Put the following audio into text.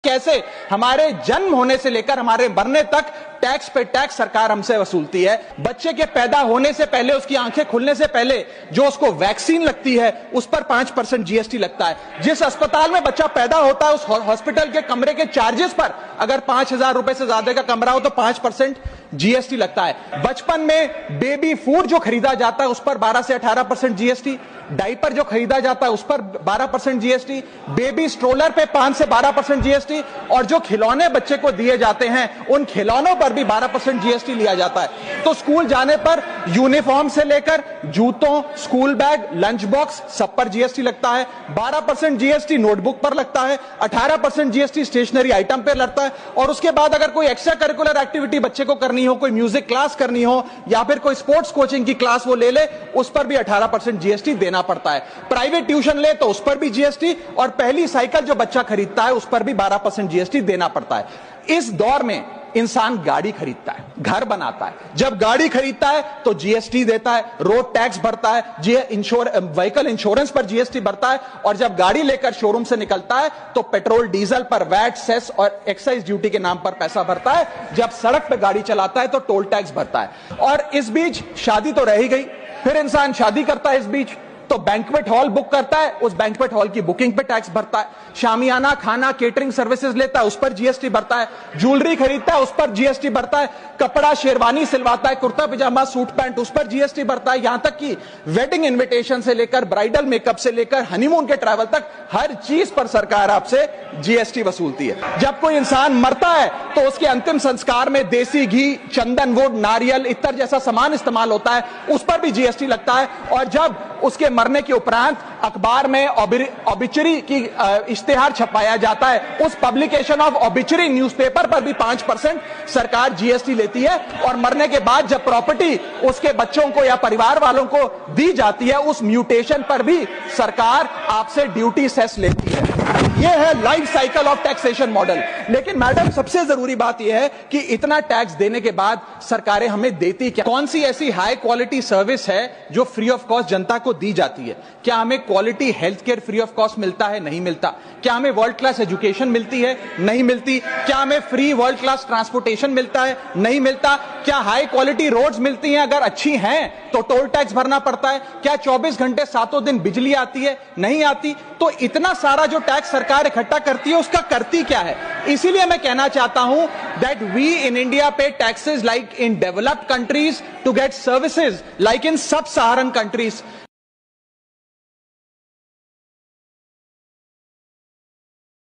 कैसे हमारे जन्म होने से लेकर हमारे मरने तक टैक्स पे टैक्स सरकार हमसे वसूलती है। बच्चे के पैदा होने से पहले, उसकी आंखें खुलने से पहले जो उसको वैक्सीन लगती है उस पर 5% जीएसटी लगता है। जिस अस्पताल में बच्चा पैदा होता है उस हॉस्पिटल के कमरे के चार्जेस पर अगर 5,000 रुपए से ज्यादा का कमरा हो तो 5% जीएसटी लगता है। बचपन में बेबी फूड जो खरीदा जाता है उस पर 12 से 18% जीएसटी, डाइपर जो खरीदा जाता है उस पर 12% जीएसटी, बेबी स्ट्रोलर पे 5 से 12% जीएसटी, और जो खिलौने बच्चे को दिए जाते हैं उन खिलौनों पर भी 12% जीएसटी लिया जाता है। तो स्कूल जाने पर यूनिफॉर्म से लेकर जूतों, स्कूल बैग, लंच बॉक्स सब पर जीएसटी लगता है। 12% जीएसटी नोटबुक पर लगता है, 18% जीएसटी स्टेशनरी आइटम पर लगता है। और उसके बाद अगर कोई एक्स्ट्रा करिकुलर एक्टिविटी बच्चे को करनी हो, कोई म्यूजिक क्लास करनी हो या फिर कोई स्पोर्ट्स कोचिंग की क्लास वो ले ले, उस पर भी 18% जीएसटी देना पड़ता है। प्राइवेट ट्यूशन ले तो उस पर भी जीएसटी, और पहली साइकिल जो बच्चा खरीदता है उस पर भी 12% जीएसटी देना पड़ता है। इस दौर में इंसान गाड़ी खरीदता है, घर बनाता है, जब गाड़ी खरीदता है तो जीएसटी देता है, रोड टैक्स भरता है, व्हीकल इंश्योरेंस पर जीएसटी भरता है, और जब गाड़ी लेकर शोरूम से निकलता है तो पेट्रोल डीजल पर वैट, सेस और एक्साइज ड्यूटी के नाम पर पैसा भरता है। जब सड़क पर गाड़ी चलाता है तो टोल टैक्स भरता है। और इस बीच शादी तो रह ही गई, फिर इंसान शादी करता है, इस बीच तो बैंक्वेट हॉल बुक करता है, उस बैंक्वेट हॉल की बुकिंग पे टैक्स भरता है। शामियाना, खाना, केटरिंग सर्विसेज लेता है, उस पर जीएसटी भरता है। ज्वेलरी खरीदता है, उस पर जीएसटी भरता है। कपड़ा, शेरवानी सिलवाता है, कुर्ता पजामा, सूट पैंट, उस पर जीएसटी भरता है। यहां तक कि वेडिंग इन्विटेशन से लेकर ब्राइडल मेकअप से लेकर हनीमून के ट्रैवल तक हर चीज पर सरकार आपसे जीएसटी वसूलती है। जब कोई इंसान मरता है तो उसके अंतिम संस्कार में देसी घी, चंदन वुड, नारियल, इत्तर जैसा सामान इस्तेमाल होता है, उस पर भी जीएसटी लगता है। और जब उसके मरने के उपरांत अखबार में ऑबिचरी की इश्तेहार छपाया जाता है, उस पब्लिकेशन ऑफ ऑबिचरी न्यूज़पेपर पर भी 5% सरकार जीएसटी लेती है। और मरने के बाद जब प्रॉपर्टी उसके बच्चों को या परिवार वालों को दी जाती है, उस म्यूटेशन पर भी सरकार आपसे ड्यूटी सेस लेती है। यह है life cycle of taxation model. लेकिन मैडम, सबसे जरूरी बात यह है कि इतना टैक्स देने के बाद सरकारें हमें देती क्या? कौन सी ऐसी हाई क्वालिटी सर्विस है जो फ्री ऑफ कॉस्ट जनता को दी जाती है? क्या हमें quality health care free of cost मिलता है? नहीं मिलता। क्या हमें वर्ल्ड क्लास एजुकेशन मिलती है? नहीं मिलती। क्या हमें फ्री वर्ल्ड क्लास ट्रांसपोर्टेशन मिलता है? नहीं मिलता। क्या हाई क्वालिटी रोड्स मिलती हैं? अगर अच्छी हैं तो टोल टैक्स भरना पड़ता है। क्या 24 घंटे 7 दिन बिजली आती है? नहीं आती। तो इतना सारा जो टैक्स सरकार इकट्ठा करती है उसका करती क्या है? इसीलिए मैं कहना चाहता हूं that we in India pay taxes like in developed countries to get services like in sub Saharan countries.